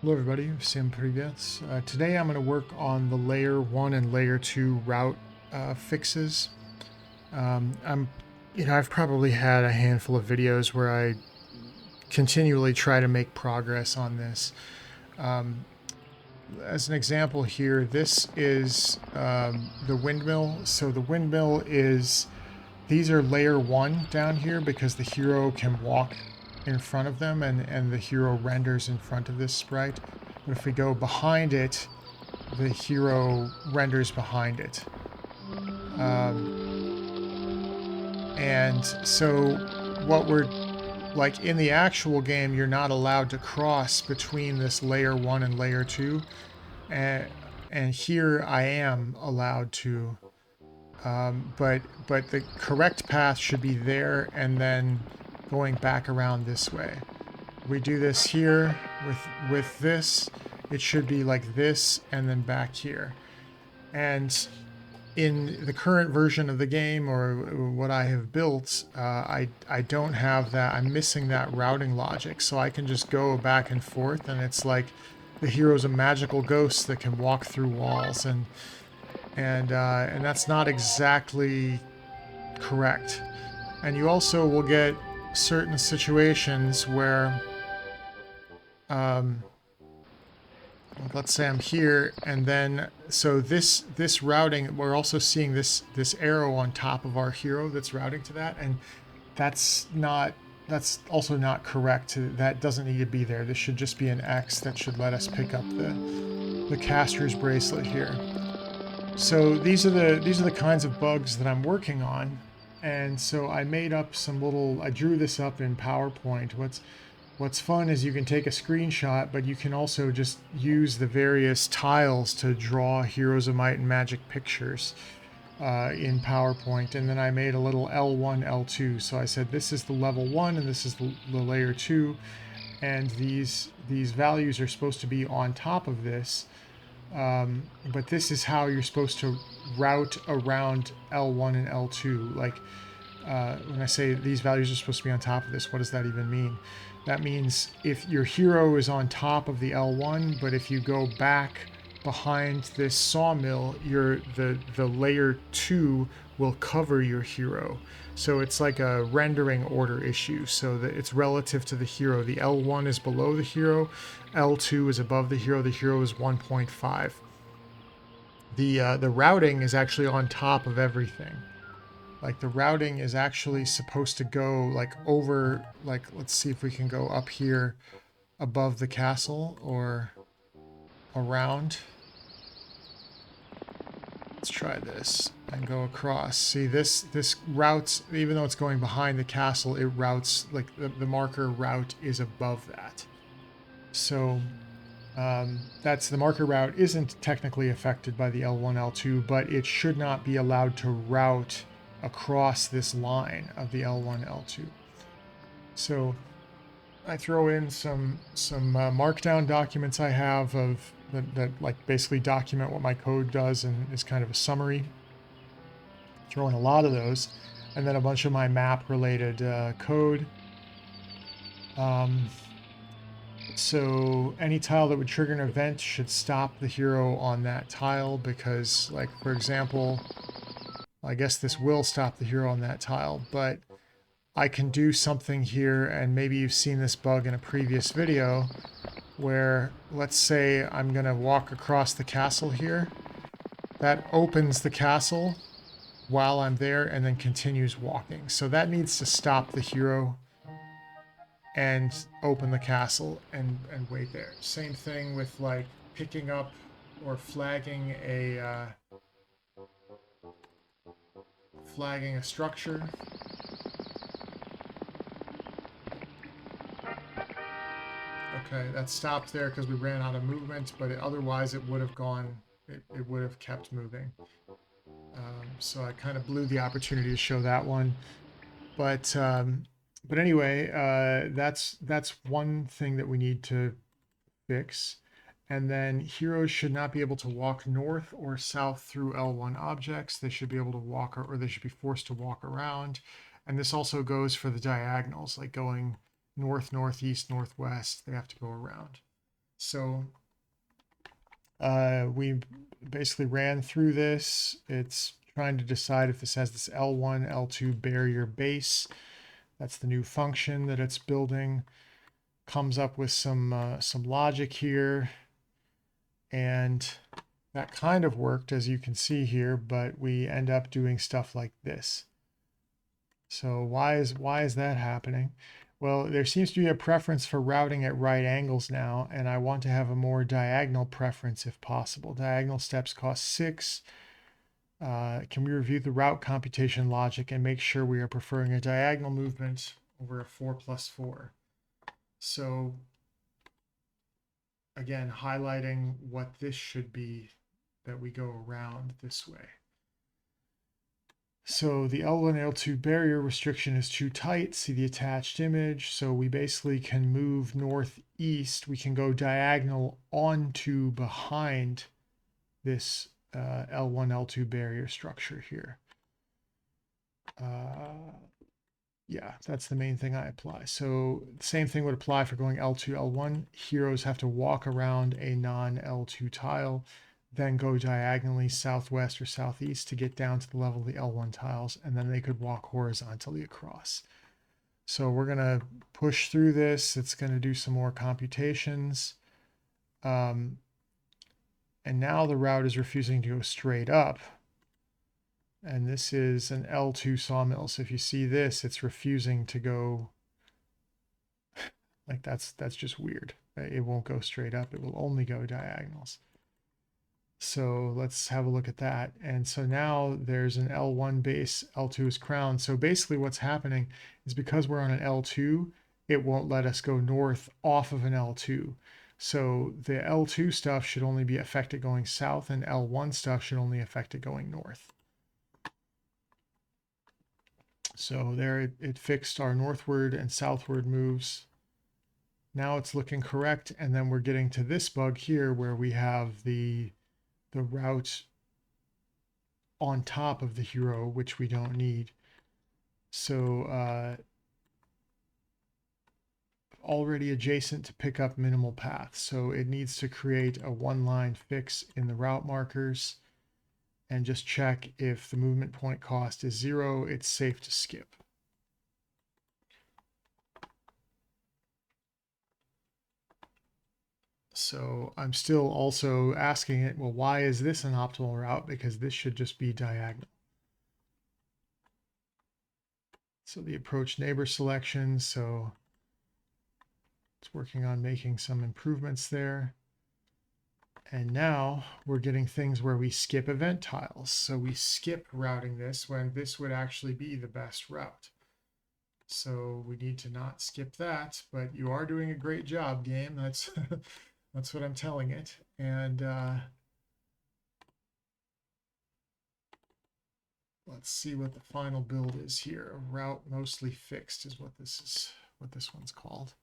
Hello everybody, Всем привет. Today I'm going to work on the layer 1 and layer 2 route fixes. I've probably had a handful of videos where I continually try to make progress on this. As an example here, this is the windmill. So the windmill is, these are layer 1 down here because the hero can walk in front of them and the hero renders in front of this sprite. But if we go behind it, the hero renders behind it. And so what we're like in the actual game, you're not allowed to cross between this layer 1 and layer 2. And here I am allowed to. But the correct path should be there and then going back around this way. We do this here with this. It should be like this and then back here. And in the current version of the game, or what I have built, I don't have that. I'm missing that routing logic, so I can just go back and forth, and it's like the hero's a magical ghost that can walk through walls, and that's not exactly correct. And you also will get certain situations where, let's say I'm here, and then so this routing, we're also seeing this arrow on top of our hero that's routing to that, and that's also not correct. That doesn't need to be there. This should just be an X that should let us pick up the caster's bracelet here. So these are the kinds of bugs that I'm working on, and so I made up some little. I drew this up in PowerPoint. What's fun is you can take a screenshot, but you can also just use the various tiles to draw Heroes of Might and Magic pictures in PowerPoint. And then I made a little L1, L2. So I said this is the level 1 and this is the layer 2, and these values are supposed to be on top of this. But this is how you're supposed to route around L1 and L2. Like when I say these values are supposed to be on top of this, what does that even mean? That means if your hero is on top of the L1, but if you go back behind this sawmill, the layer 2 will cover your hero. So it's like a rendering order issue, so that it's relative to the hero. The L1 is below the hero, L2 is above the hero is 1.5. The routing is actually on top of everything. Like the routing is actually supposed to go like over, like let's see if we can go up here above the castle or around. Let's try this and go across. See, this routes, even though it's going behind the castle, it routes, like the marker route is above that. So that's the marker route isn't technically affected by the L1, L2, but it should not be allowed to route across this line of the L1, L2. So I throw in some markdown documents I have of that like basically document what my code does and is kind of a summary. Throw in a lot of those, and then a bunch of my map related code. So any tile that would trigger an event should stop the hero on that tile, because like for example, I guess this will stop the hero on that tile, but I can do something here, and maybe you've seen this bug in a previous video, where let's say I'm going to walk across the castle here. That opens the castle while I'm there and then continues walking. So that needs to stop the hero and open the castle and wait there. Same thing with like picking up or flagging a structure. Okay, that stopped there because we ran out of movement, but otherwise it would have gone, it would have kept moving. So I kind of blew the opportunity to show that one. But anyway, that's one thing that we need to fix. And then heroes should not be able to walk north or south through L1 objects. They should be able to walk, or they should be forced to walk around. And this also goes for the diagonals, like going north, northeast, northwest. They have to go around. So we basically ran through this. It's trying to decide if this has this L1, L2 barrier base. That's the new function that it's building. Comes up with some logic here, and that kind of worked, as you can see here, but we end up doing stuff like this. So why is that happening? Well, there seems to be a preference for routing at right angles now, and I want to have a more diagonal preference if possible. Diagonal steps cost 6. Can we review the route computation logic and make sure we are preferring a diagonal movement over a 4+4? So again, highlighting what this should be, that we go around this way. So the L1, L2 barrier restriction is too tight. See the attached image. So we basically can move northeast. We can go diagonal onto behind this L1, L2 barrier structure here. Yeah, that's the main thing I apply. So the same thing would apply for going L2, L1. Heroes have to walk around a non-L2 tile, then go diagonally southwest or southeast to get down to the level of the L1 tiles, and then they could walk horizontally across. So we're going to push through this. It's going to do some more computations. And now the route is refusing to go straight up. And this is an L2 sawmill. So if you see this, it's refusing to go. Like that's just weird. It won't go straight up. It will only go diagonals. So let's have a look at that. And so now there's an L1 base, L2 is crown. So basically what's happening is because we're on an L2, it won't let us go north off of an L2. So the L2 stuff should only be affected going south, and L1 stuff should only affect it going north. So there it fixed our northward and southward moves. Now it's looking correct. And then we're getting to this bug here where we have the route on top of the hero, which we don't need. So already adjacent to pick up minimal path. So it needs to create a one-line fix in the route markers and just check if the movement point cost is 0, it's safe to skip. So I'm still also asking it, well, why is this an optimal route? Because this should just be diagonal. So the approach neighbor selection, so it's working on making some improvements there. And now we're getting things where we skip event tiles. So we skip routing this when this would actually be the best route. So we need to not skip that, but you are doing a great job, game. That's that's what I'm telling it. And let's see what the final build is here. A route mostly fixed is what this one's called.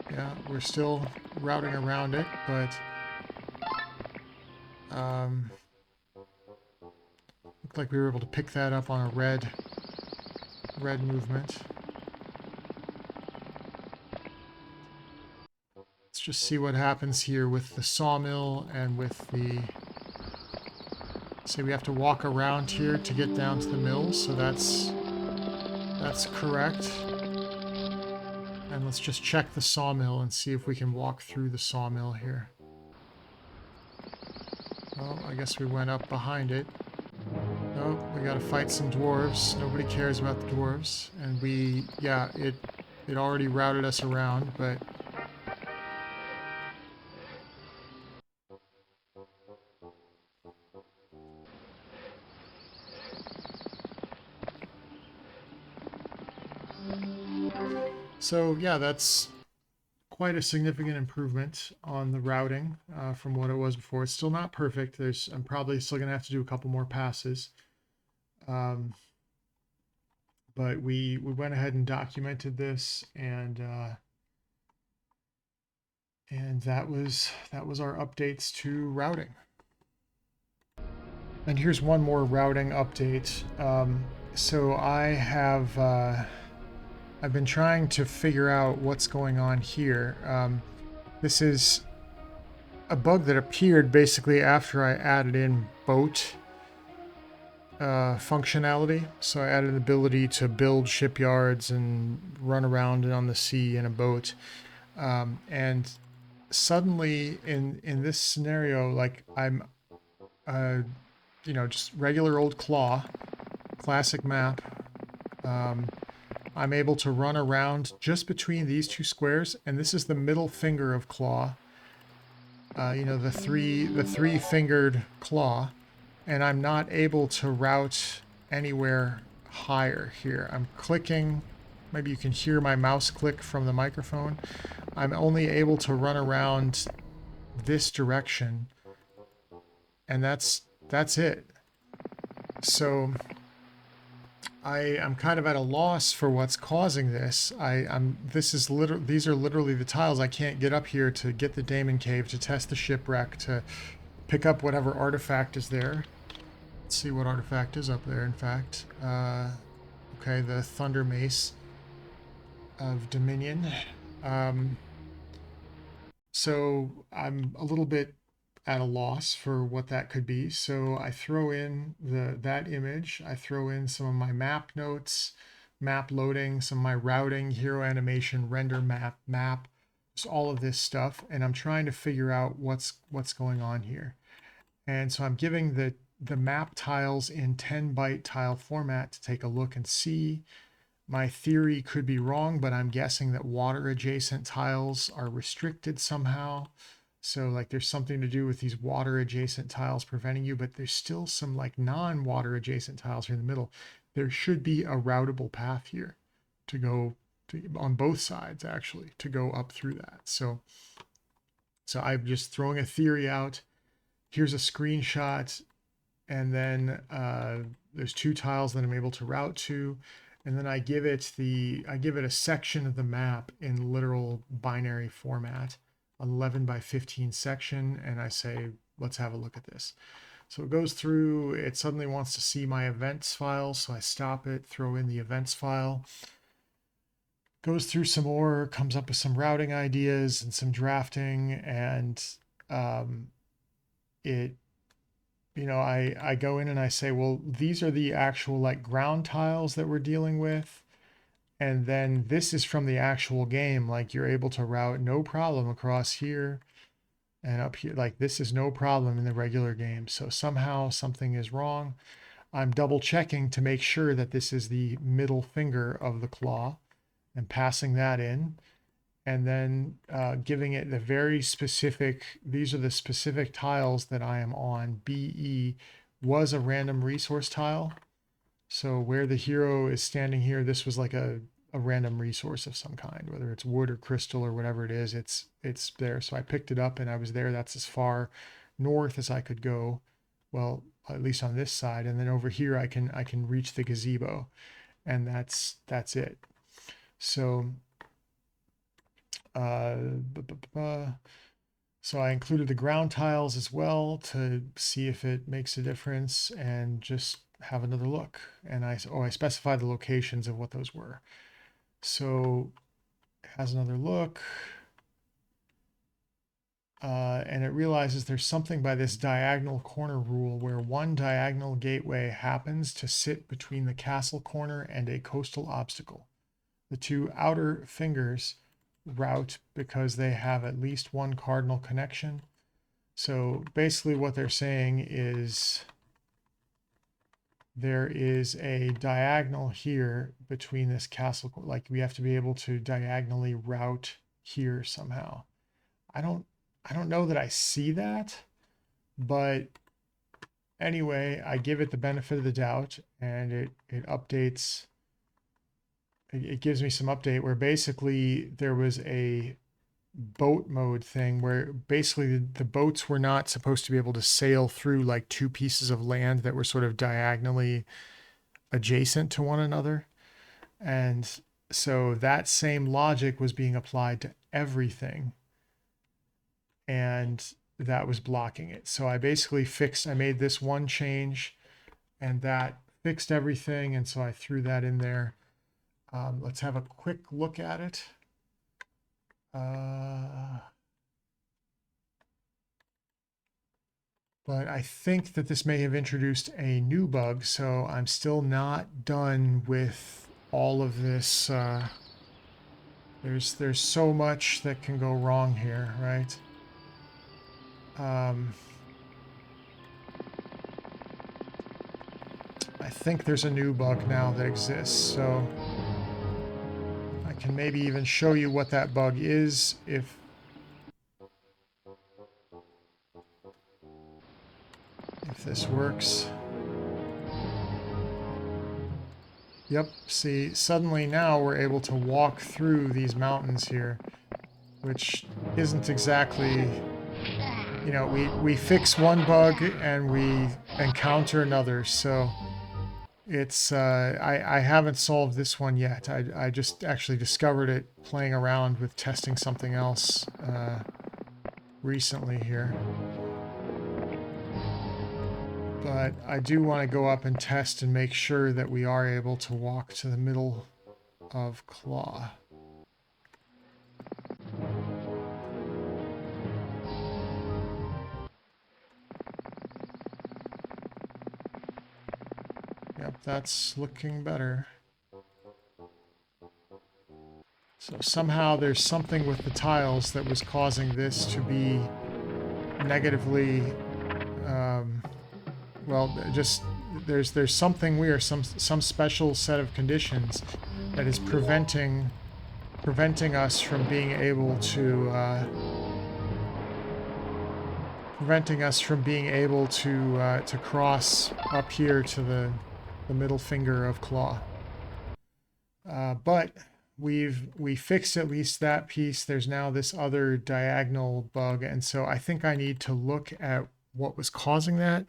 Yeah, we're still routing around it, but looked like we were able to pick that up on a red movement. Let's just see what happens here with the sawmill and with the. Say we have to walk around here to get down to the mill, so that's correct. And let's just check the sawmill and see if we can walk through the sawmill here. Well, I guess we went up behind it. Oh, we gotta fight some dwarves. Nobody cares about the dwarves. And yeah, it already routed us around, but... So yeah, that's quite a significant improvement on the routing from what it was before. It's still not perfect. I'm probably still gonna have to do a couple more passes. But we went ahead and documented this, and that was our updates to routing. And here's one more routing update. So I've been trying to figure out what's going on here. This is a bug that appeared basically after I added in boat functionality. So I added an ability to build shipyards and run around on the sea in a boat. And suddenly in this scenario, like I'm, just regular old claw, classic map. I'm able to run around just between these two squares, and this is the middle finger of claw. The three fingered claw, and I'm not able to route anywhere higher here. I'm clicking. Maybe you can hear my mouse click from the microphone. I'm only able to run around this direction, and that's it. So I'm kind of at a loss for what's causing this. These are literally the tiles. I can't get up here to get the Daemon Cave, to test the shipwreck, to pick up whatever artifact is there. Let's see what artifact is up there, in fact. Okay, the Thunder Mace of Dominion. So I'm a little bit at a loss for what that could be. So I throw in that image. I throw in some of my map notes, map loading, some of my routing, hero animation, render map, just all of this stuff. And I'm trying to figure out what's going on here. And so I'm giving the map tiles in 10-byte tile format to take a look and see. My theory could be wrong, but I'm guessing that water adjacent tiles are restricted somehow. So like there's something to do with these water adjacent tiles preventing you, but there's still some like non-water adjacent tiles here in the middle. There should be a routable path here to go on both sides, actually, to go up through that. So I'm just throwing a theory out. Here's a screenshot, and then there's two tiles that I'm able to route to. And then I give it a section of the map in literal binary format, 11 by 15 section, and I say, let's have a look at this. So it goes through, it suddenly wants to see my events file, so I stop it, throw in the events file, goes through some more, comes up with some routing ideas and some drafting, and I go in and I say, well, these are the actual like ground tiles that we're dealing with. And then this is from the actual game. Like you're able to route no problem across here and up here. Like this is no problem in the regular game. So somehow something is wrong. I'm double checking to make sure that this is the middle finger of the claw and passing that in. And then giving it the very specific, these are the specific tiles that I am on. BE was a random resource tile. So where the hero is standing here, this was like a random resource of some kind, whether it's wood or crystal or whatever it is, it's there. So I picked it up and I was there. That's as far north as I could go. Well, at least on this side. And then over here, I can reach the gazebo, and that's it. So so I included the ground tiles as well to see if it makes a difference, and just have another look. And I specified the locations of what those were. So it has another look. And it realizes there's something by this diagonal corner rule where one diagonal gateway happens to sit between the castle corner and a coastal obstacle. The two outer fingers route because they have at least one cardinal connection. So basically what they're saying is there is a diagonal here between this castle, like we have to be able to diagonally route here somehow. I don't know that I see that, but anyway, I give it the benefit of the doubt, and it updates. It gives me some update where basically there was a boat mode thing where basically the boats were not supposed to be able to sail through like two pieces of land that were sort of diagonally adjacent to one another. And so that same logic was being applied to everything, and that was blocking it. So I basically I made this one change, and that fixed everything, and so I threw that in there. Let's have a quick look at it. But I think that this may have introduced a new bug, so I'm still not done with all of this. There's so much that can go wrong here, right? I think there's a new bug now that exists, so I can maybe even show you what that bug is if this works. Yep, see, suddenly now we're able to walk through these mountains here, which isn't exactly, you know, we fix one bug and we encounter another, so it's, I haven't solved this one yet. I just actually discovered it playing around with testing something else recently here. But I do want to go up and test and make sure that we are able to walk to the middle of Claw. Yep, that's looking better. So somehow there's something with the tiles that was causing this to be negatively, well, just there's something weird, some special set of conditions that is preventing us from being able to to cross up here to the middle finger of Claw. But we fixed at least that piece. There's now this other diagonal bug, and so I think I need to look at what was causing that.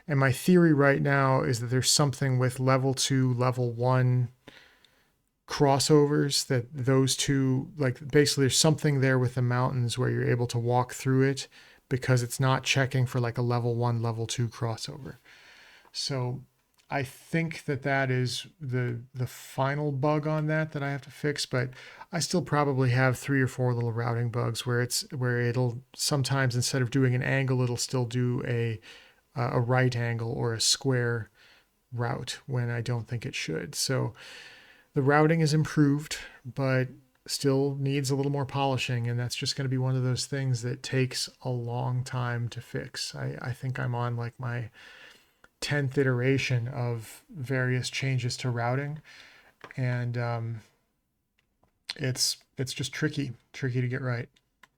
And my theory right now is that there's something with level 2, level 1 crossovers, that those two, like, basically there's something there with the mountains where you're able to walk through it because it's not checking for like a level 1, level 2 crossover. So I think that is the final bug on that I have to fix, but I still probably have 3 or 4 little routing bugs where it'll sometimes, instead of doing an angle, it'll still do a right angle or a square route when I don't think it should. So the routing is improved, but still needs a little more polishing, and that's just going to be one of those things that takes a long time to fix. I think I'm on like my 10th iteration of various changes to routing, and it's just tricky to get right.